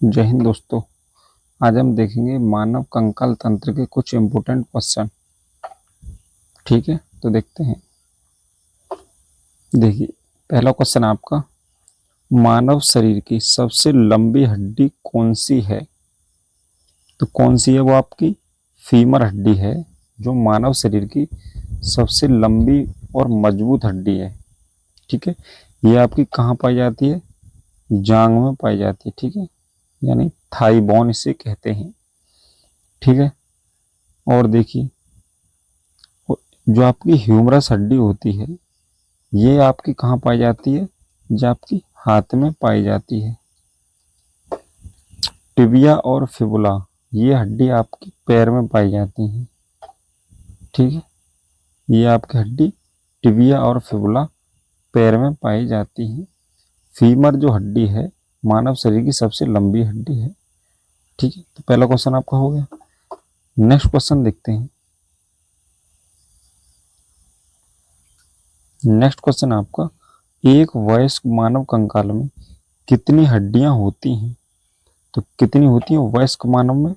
जय हिंद दोस्तों। आज हम देखेंगे मानव कंकाल तंत्र के कुछ इम्पोर्टेंट क्वेश्चन। ठीक है, तो देखते हैं। देखिए, पहला क्वेश्चन आपका, मानव शरीर की सबसे लंबी हड्डी कौन सी है? तो कौन सी है वो? आपकी फीमर हड्डी है, जो मानव शरीर की सबसे लंबी और मजबूत हड्डी है। ठीक है, ये आपकी कहाँ पाई जाती है? जांग में पाई जाती है। ठीक है, यानी थाई बोन इसे कहते हैं। ठीक है, और देखिए, जो आपकी ह्यूमरस हड्डी होती है, ये आपकी कहाँ पाई जाती है? जो आपकी हाथ में पाई जाती है। टिबिया और फिबुला, ये हड्डी आपकी पैर में पाई जाती है। ठीक है, ये आपकी हड्डी टिबिया और फिबुला पैर में पाई जाती है। फीमर जो हड्डी है, मानव शरीर की सबसे लंबी हड्डी है। ठीक है, तो पहला क्वेश्चन आपका हो गया। नेक्स्ट क्वेश्चन देखते हैं। नेक्स्ट क्वेश्चन आपका, एक वयस्क मानव कंकाल में कितनी हड्डियां होती हैं? तो कितनी होती हैं वयस्क मानव में?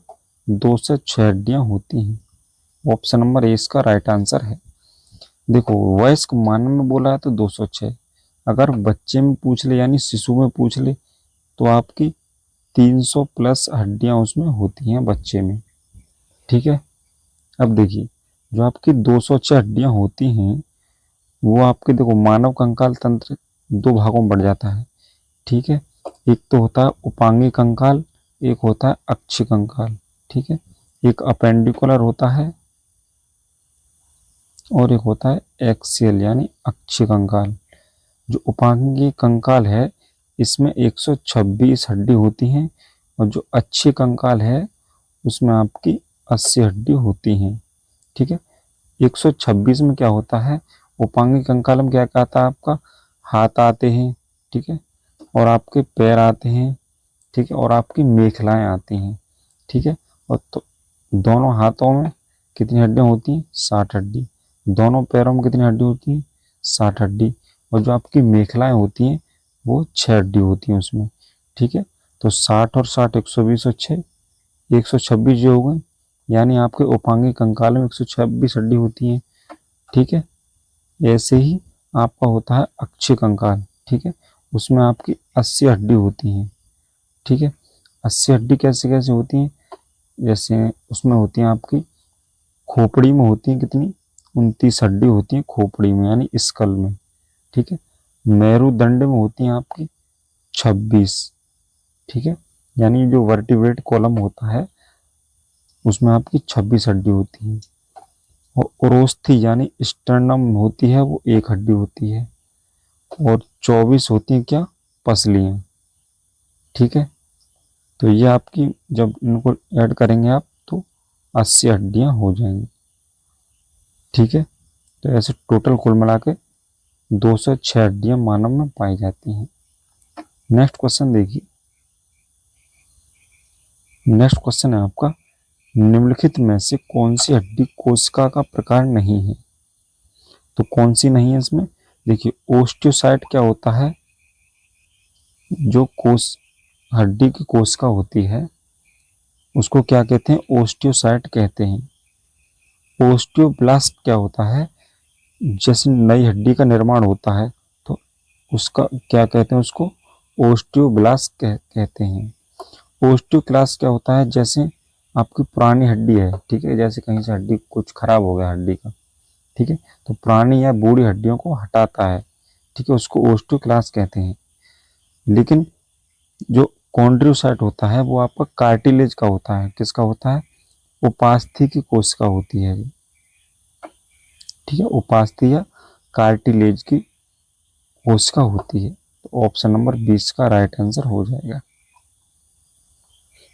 2 से 6 हड्डियां होती हैं। ऑप्शन नंबर ए इसका राइट आंसर है। देखो, वयस्क मानव में बोला है तो 206। अगर बच्चे में पूछ ले यानी शिशु में पूछ ले तो आपकी 300 प्लस हड्डियां उसमें होती हैं बच्चे में। ठीक है, अब देखिए, जो आपकी 206 हड्डियां होती हैं वो आपके, देखो, मानव कंकाल तंत्र 2 भागों में बढ़ जाता है। ठीक है, एक तो होता है उपांगी कंकाल, एक होता है अक्षीय कंकाल। ठीक है, एक अपेंडिकुलर होता है और एक होता है एक्सियल यानी अक्षीय कंकाल। जो उपांगी कंकाल है इसमें 126 हड्डी होती हैं और जो अक्षीय कंकाल है उसमें आपकी 80 हड्डी होती हैं। ठीक है, 126 में क्या होता है? उपांगी कंकाल में क्या कहता है आपका? हाथ आते हैं। ठीक है, और आपके पैर आते हैं। ठीक है, और आपकी मेखलाएं आती हैं। ठीक है, और तो दोनों हाथों में कितनी हड्डियां होती हैं? 60 हड्डी। दोनों पैरों में कितनी हड्डी होती है? 60 हड्डी। और जो आपकी मेखलाएं होती हैं वो 6 हड्डी होती हैं उसमें। ठीक है, तो 60 और 60 120 और 6 126 जो हो गए, यानी आपके उपांगी कंकाल में 126 हड्डी होती हैं। ठीक है, ऐसे ही आपका होता है अक्षीय कंकाल। ठीक है, उसमें आपकी 80 हड्डी होती हैं। ठीक है, 80 हड्डी कैसे कैसे होती हैं? जैसे उसमें होती हैं आपकी खोपड़ी में होती हैं कितनी? 29 हड्डी होती हैं खोपड़ी में यानी स्कल में। ठीक है, मेरुदंड में होती हैं आपकी 26। ठीक है, यानी जो वर्टिब्रेट कॉलम होता है उसमें आपकी 26 हड्डी होती है। और ओरोस्थी यानी स्टर्नम होती है वो 1 हड्डी होती है। और 24 होती हैं क्या? पसलियाँ। ठीक है, तो ये आपकी जब इनको ऐड करेंगे आप तो 80 हड्डियां हो जाएंगी। ठीक है, तो ऐसे टोटल कुल मिला के 206 हड्डियां मानव में पाई जाती हैं। नेक्स्ट क्वेश्चन देखिए। नेक्स्ट क्वेश्चन है आपका, निम्नलिखित में से कौन सी हड्डी कोशिका का प्रकार नहीं है? तो कौन सी नहीं है इसमें? देखिए, ओस्टियोसाइट क्या होता है? जो कोश हड्डी की कोशिका होती है उसको क्या कहते हैं? ओस्टियोसाइट कहते हैं। ओस्टियोब्लास्ट क्या होता है? जैसे नई हड्डी का निर्माण होता है तो उसका क्या कहते हैं? उसको ओस्टियोब्लास्ट कहते हैं। ओस्टियोक्लास्ट क्या होता है? जैसे आपकी पुरानी हड्डी है, ठीक है, जैसे कहीं से हड्डी कुछ खराब हो गया हड्डी का, ठीक है, तो पुरानी या बूढ़ी हड्डियों को हटाता है। ठीक है, उसको ओस्टियोक्लास्ट कहते हैं। लेकिन जो कॉन्ड्रोसाइट होता है वो आपका कार्टिलेज का होता है। किसका होता है? उपास्थि की कोशिका होती है। ठीक है, उपास्थि या कार्टिलेज की कोशिका होती है। तो ऑप्शन नंबर 20 का राइट आंसर हो जाएगा।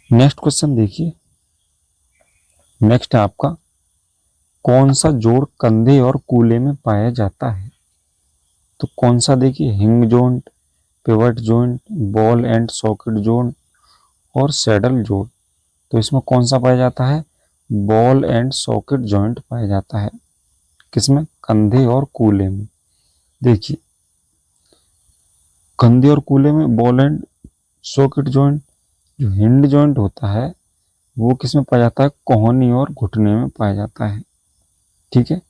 नेक्स्ट क्वेश्चन देखिए। नेक्स्ट है आपका, कौन सा जोड़ कंधे और कूल्हे में पाया जाता है? तो कौन सा? देखिए, हिंग joint, pivot joint, ball and socket joint और सैडल जोड़। तो इसमें कौन सा पाया जाता है? बॉल एंड सॉकेट जॉइंट पाया जाता है। किसमें? कंधे और कूल्हे में। देखिए, कंधे और कूल्हे में बॉल एंड सॉकेट जॉइंट जो हिंड जॉइंट होता है वो किस में पाया जाता है? कोहनी और घुटने में पाया जाता है। ठीक है,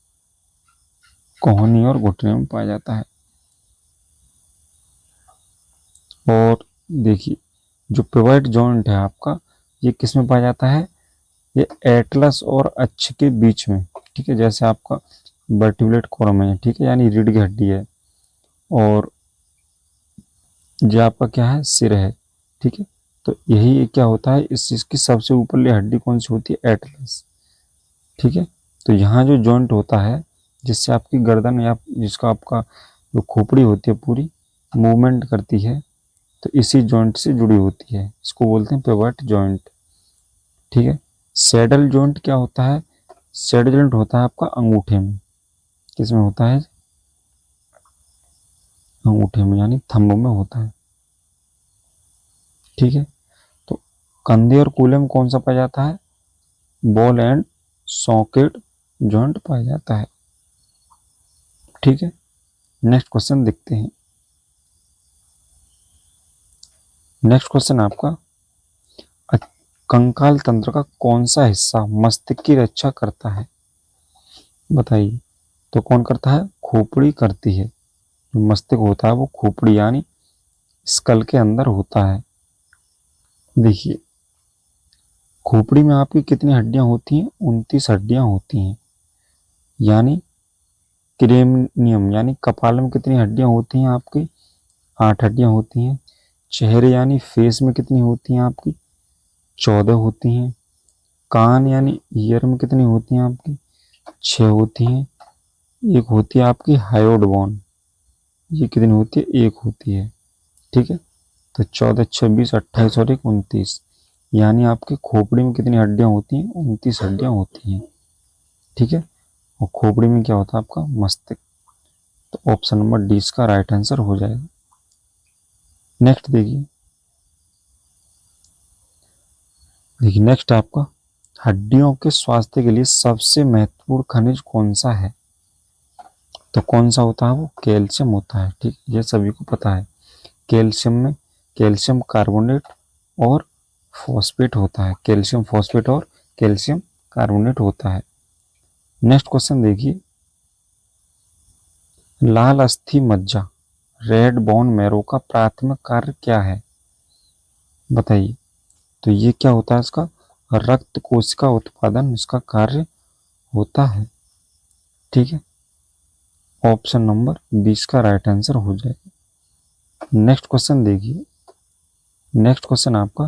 कोहनी और घुटने में पाया जाता है। और देखिए जो पिवट जॉइंट है आपका, ये किस में पाया जाता है? ये एटलस और अक्ष के बीच में। ठीक है, जैसे आपका वर्टिब्रेट कॉलम है, ठीक है, यानी रीढ़ की हड्डी है, और जो आपका क्या है? सिर है। ठीक है, तो यही क्या होता है, इस चीज की सबसे ऊपरली हड्डी कौन सी होती है? एटलस। ठीक है, तो यहाँ जो जॉइंट होता है जिससे आपकी गर्दन या जिसका आपका जो खोपड़ी होती है पूरी मूवमेंट करती है, तो इसी जॉइंट से जुड़ी होती है, इसको बोलते हैं पिवट जॉइंट। ठीक है, सैडल जॉइंट क्या होता है? सैडल जॉइंट होता है आपका अंगूठे में। किसमें होता है? अंगूठे में, यानी थंब में होता है। ठीक है, तो कंधे और कूल्हे में कौन सा पाया जाता है? बॉल एंड सॉकेट जॉइंट पाया जाता है। ठीक है, नेक्स्ट क्वेश्चन देखते हैं। नेक्स्ट क्वेश्चन आपका, कंकाल तंत्र का कौन सा हिस्सा मस्तिष्क की रक्षा करता है? बताइए। तो कौन करता है? खोपड़ी करती है। जो मस्तिष्क होता है वो खोपड़ी यानी स्कल के अंदर होता है। देखिए खोपड़ी में आपकी कितनी हड्डियां होती हैं? 29 हड्डियां होती हैं। यानी क्रेनियम यानी कपाल में कितनी हड्डियां होती हैं आपकी? 8 हड्डियां होती हैं। चेहरे यानी फेस में कितनी होती हैं आपकी? 14 होती हैं। कान यानी ईयर में कितनी होती हैं आपकी? 6 होती हैं। एक होती है आपकी हायोड बोन, ये कितनी होती है? 1 होती है। ठीक है, तो 14, 26, 28 और 29, यानी आपकी खोपड़ी में कितनी हड्डियां होती हैं? 29 हड्डियां होती हैं। ठीक है, और खोपड़ी में क्या होता है आपका? मस्तिष्क। तो ऑप्शन नंबर डी इसका राइट आंसर हो जाएगा। नेक्स्ट देखिए, नेक्स्ट आपका, हड्डियों के स्वास्थ्य के लिए सबसे महत्वपूर्ण खनिज कौन सा है? तो कौन सा होता है वो? कैल्शियम होता है। ठीक, ये सभी को पता है। कैल्शियम में कैल्शियम कार्बोनेट और फॉस्फेट होता है। कैल्शियम फॉस्फेट और कैल्शियम कार्बोनेट होता है। नेक्स्ट क्वेश्चन देखिए, लाल अस्थि मज्जा रेड बोन मैरो का प्राथमिक कार्य क्या है? बताइए। तो ये क्या होता है? इसका रक्त कोश का उत्पादन इसका कार्य होता है। ठीक है, ऑप्शन नंबर 20 का राइट आंसर हो जाएगा। नेक्स्ट क्वेश्चन देखिए, नेक्स्ट क्वेश्चन आपका,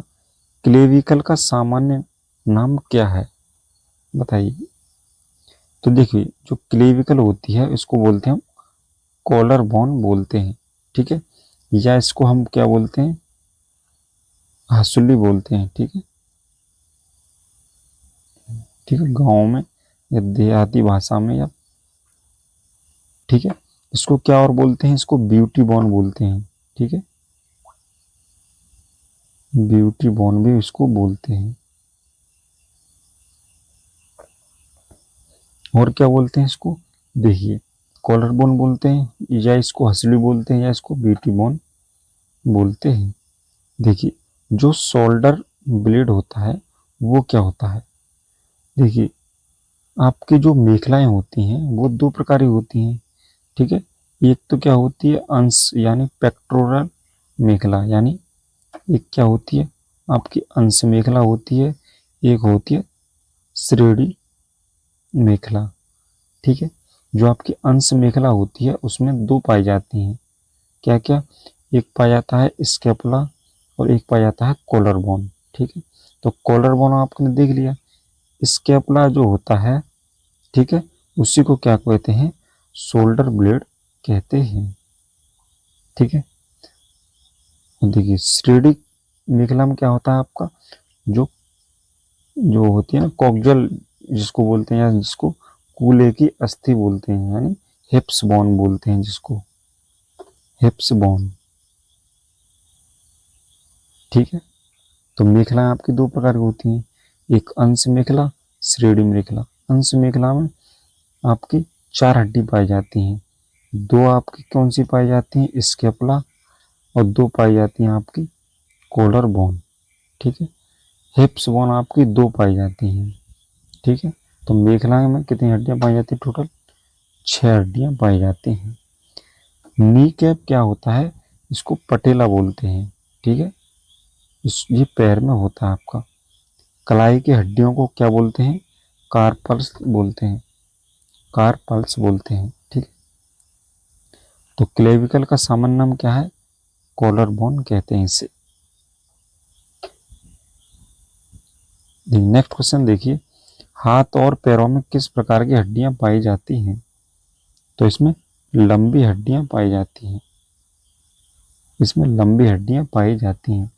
क्लेविकल का सामान्य नाम क्या है? बताइए। तो देखिए जो क्लेविकल होती है इसको बोलते हैं हम कॉलर बोन बोलते हैं। ठीक है, या इसको हम क्या बोलते हैं? हंसुली बोलते हैं। ठीक है, ठीक है, गाँव में या देहाती भाषा में, या ठीक है, इसको क्या और बोलते हैं? इसको ब्यूटी बोन बोलते हैं। ठीक है, ब्यूटी बोन भी इसको बोलते हैं। और क्या बोलते हैं इसको? देखिए कॉलर बोन बोलते हैं, या इसको हंसली बोलते हैं, या इसको ब्यूटी बोन बोलते हैं। देखिए जो शोल्डर ब्लेड होता है वो क्या होता है? देखिए आपकी जो मेखलाएं होती हैं वो 2 प्रकार की होती हैं। ठीक है, एक तो क्या होती है? अंश यानी पेक्टोरल मेखला, यानी एक क्या होती है? आपकी अंश मेखला होती है, एक होती है श्रेणी मेखला। ठीक है, जो आपकी अंश मेखला होती है उसमें 2 पाई जाती हैं। क्या क्या? एक पाया जाता है स्केपुला और एक पाया जाता है कॉलर बोन। ठीक है, तो कॉलर बोन आपने देख लिया। स्केपुला जो होता है, ठीक है, उसी को क्या कहते हैं? शोल्डर ब्लेड कहते हैं। ठीक है, देखिए श्रेणी मेखला में क्या होता है आपका? जो जो होती है ना कॉक्जल जिसको बोलते हैं, या जिसको कूल्हे की अस्थि बोलते हैं, यानी हिप्स बोन बोलते हैं, जिसको हिप्स बोन। ठीक है, तो मेखला आपकी 2 प्रकार की होती हैं, एक अंश मेखला, श्रेणी मेखला। अंश मेखला में आपकी 4 हड्डी पाई जाती हैं। 2 आपकी कौन सी पाई जाती हैं? स्केपुला, और 2 पाई जाती हैं आपकी कॉलर बोन। ठीक है। हिप्स बोन आपकी 2 पाई जाती हैं, ठीक है। तो मेखला में कितनी हड्डियां पाई जाती हैं? टोटल 6 हड्डियां पाई जाती हैं। नी कैप क्या होता है? इसको पटेला बोलते हैं, ठीक है। ये पैर में होता है आपका। कलाई की हड्डियों को क्या बोलते हैं? कार्पल्स बोलते हैं, कार्पल्स बोलते हैं, ठीक है। तो क्लेविकल का सामान्य नाम क्या है? कॉलर बोन कहते हैं इसे। नेक्स्ट क्वेश्चन देखिए, हाथ और पैरों में किस प्रकार की हड्डियां पाई जाती हैं? तो इसमें लंबी हड्डियां पाई जाती हैं, इसमें लंबी हड्डियां पाई जाती हैं।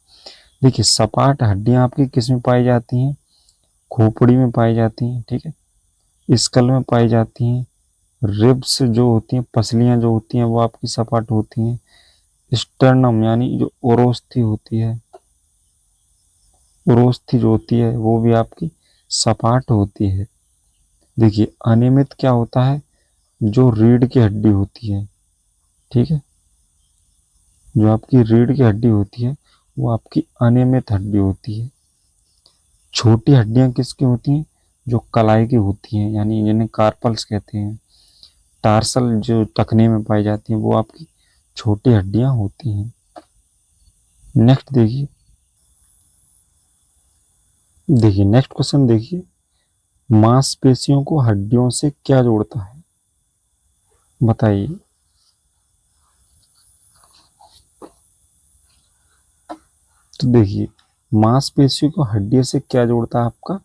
देखिए सपाट हड्डियां आपकी किस में पाई जाती हैं? खोपड़ी में पाई जाती हैं, ठीक है। स्कल में पाई जाती हैं। रिब्स जो होती हैं, पसलियां जो होती हैं वो आपकी सपाट होती हैं। स्टर्नम यानी जो ओरोस्थी होती है, ओरोस्थी जो होती है वो भी आपकी सपाट होती है। देखिए अनियमित क्या होता है? जो रीढ़ की हड्डी होती है, ठीक है, जो आपकी रीढ़ की हड्डी होती है वो आपकी अनियमित हड्डी होती है। छोटी हड्डियां किसकी होती हैं? जो कलाई की होती हैं, यानी जिन्हें कार्पल्स कहते हैं। टार्सल जो टखने में पाई जाती हैं वो आपकी छोटी हड्डियां होती हैं। नेक्स्ट देखिए, नेक्स्ट क्वेश्चन देखिए, मांसपेशियों को हड्डियों से क्या जोड़ता है? बताइए। तो देखिए मांसपेशियों को हड्डियों से क्या जोड़ता है? आपका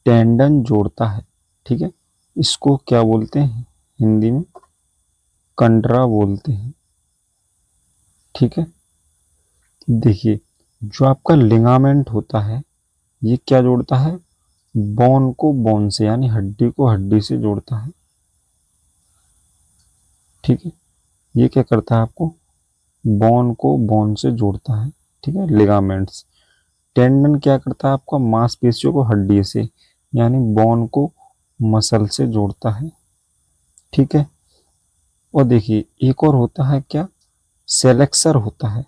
टेंडन जोड़ता है, ठीक है। इसको क्या बोलते हैं? हिंदी में कंडरा बोलते हैं, ठीक है। देखिए जो आपका लिगामेंट होता है ये क्या जोड़ता है? बोन को बोन से, यानी हड्डी को हड्डी से जोड़ता है, ठीक है। ये क्या करता है? आपको बोन को बोन से जोड़ता है, ठीक है, लिगामेंट्स। टेंडन क्या करता है? आपका मांसपेशियों को हड्डी से, यानी बोन को मसल से जोड़ता है, ठीक है। और देखिए एक और होता है क्या? सेलेक्सर होता है,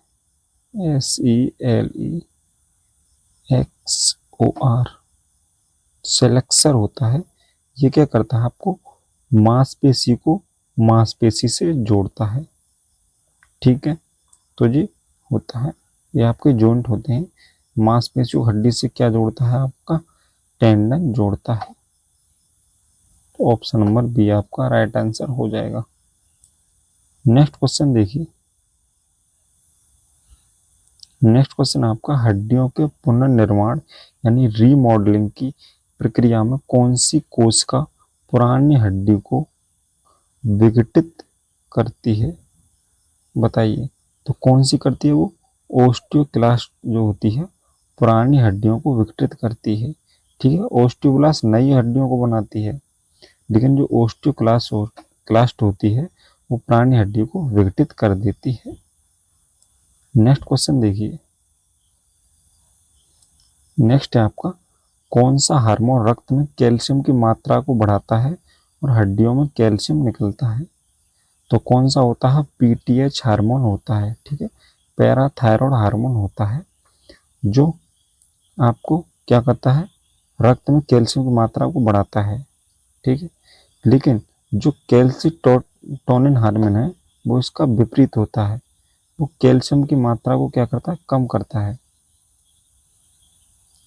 SELEXOR, सेलेक्सर होता है। ये क्या करता है? आपको मांसपेशी को मांसपेशी से जोड़ता है, ठीक है। तो ये होता है, ये आपके जॉइंट होते हैं। मांसपेशी को हड्डी से क्या जोड़ता है? आपका टेंडन जोड़ता है। तो ऑप्शन नंबर बी आपका राइट आंसर हो जाएगा। नेक्स्ट क्वेश्चन देखिए, नेक्स्ट क्वेश्चन आपका, हड्डियों के पुनर्निर्माण यानी रीमॉडलिंग की प्रक्रिया में कौन सी कोशिका पुरानी हड्डी को विघटित करती है? बताइए। तो कौन सी करती है? वो ओस्टियोक्लास्ट जो होती है पुरानी हड्डियों को विघटित करती है, ठीक है। ओस्टियोब्लास्ट नई हड्डियों को बनाती है, लेकिन जो ओस्टियोक्लास्ट होती है वो पुरानी हड्डी को विघटित कर देती है। नेक्स्ट क्वेश्चन देखिए, नेक्स्ट है आपका, कौन सा हार्मोन रक्त में कैल्शियम की मात्रा को बढ़ाता है और हड्डियों में कैल्शियम निकलता है? तो कौन सा होता है? PTH हार्मोन होता है, ठीक है। पैराथायरॉयड हार्मोन होता है जो आपको क्या करता है? रक्त में कैल्शियम की मात्रा को बढ़ाता है, ठीक है। लेकिन जो कैल्सिटोनिन हार्मोन है वो इसका विपरीत होता है, वो कैल्शियम की मात्रा को क्या करता है? कम करता है,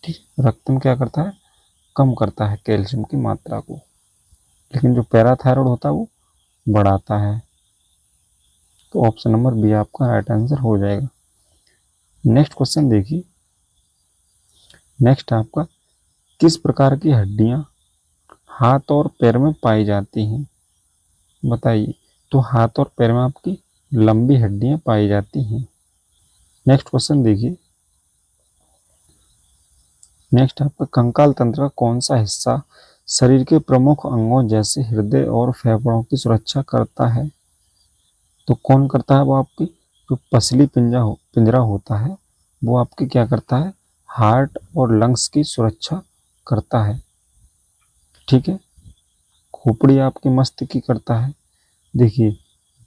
ठीक है। रक्त में क्या करता है? कम करता है कैल्शियम की मात्रा को, लेकिन जो पैराथायरॉयड होता है वो बढ़ाता है। तो ऑप्शन नंबर बी आपका राइट आंसर हो जाएगा। नेक्स्ट क्वेश्चन देखिए, नेक्स्ट आपका, किस प्रकार की हड्डियां हाथ और पैर में पाई जाती हैं? बताइए। तो हाथ और पैर में आपकी लंबी हड्डियां पाई जाती हैं। नेक्स्ट क्वेश्चन देखिए, नेक्स्ट आपका, कंकाल तंत्र का कौन सा हिस्सा शरीर के प्रमुख अंगों जैसे हृदय और फेफड़ों की सुरक्षा करता है? तो कौन करता है? वो आपकी जो पसली पिंजरा होता है वो आपकी क्या करता है? हार्ट और लंग्स की सुरक्षा करता है, ठीक है। खोपड़ी आपकी मस्तिष्क की करता है। देखिए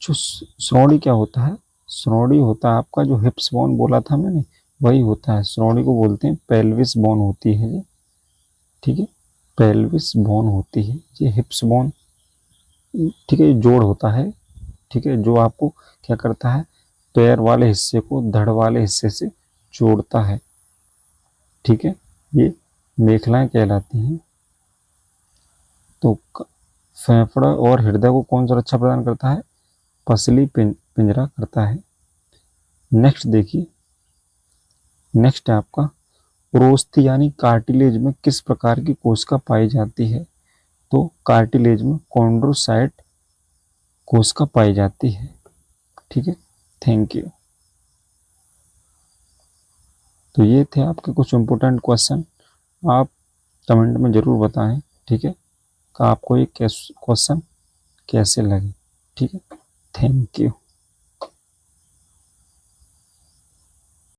जो श्रोणि क्या होता है? श्रोणि होता है आपका, जो हिप्स बोन बोला था मैंने, वही होता है, श्रोणि को बोलते हैं पेल्विस बोन होती है ये, ठीक है, पेल्विस बोन होती है, ये हिप्स बोन, ठीक है, ये जोड़ होता है, ठीक है, जो आपको क्या करता है, पैर वाले हिस्से को धड़ वाले हिस्से से जोड़ता है, ठीक है, ये मेखलाएं कहलाती हैं। तो फेफड़ा और हृदय को कौन सुरक्षा प्रदान करता है, पसली पिंजरा करता है। नेक्स्ट देखिए, नेक्स्ट है आपका प्रोस्थी यानी कार्टिलेज में किस प्रकार की कोशिका पाई जाती है, तो कार्टिलेज में कॉन्ड्रोसाइट कोशिका पाई जाती है, ठीक है। Thank you. तो ये थे आपके कुछ इंपॉर्टेंट क्वेश्चन, आप कमेंट में ज़रूर बताएं, ठीक है, कि आपको ये क्वेश्चन कैसे लगे, ठीक है। Thank you.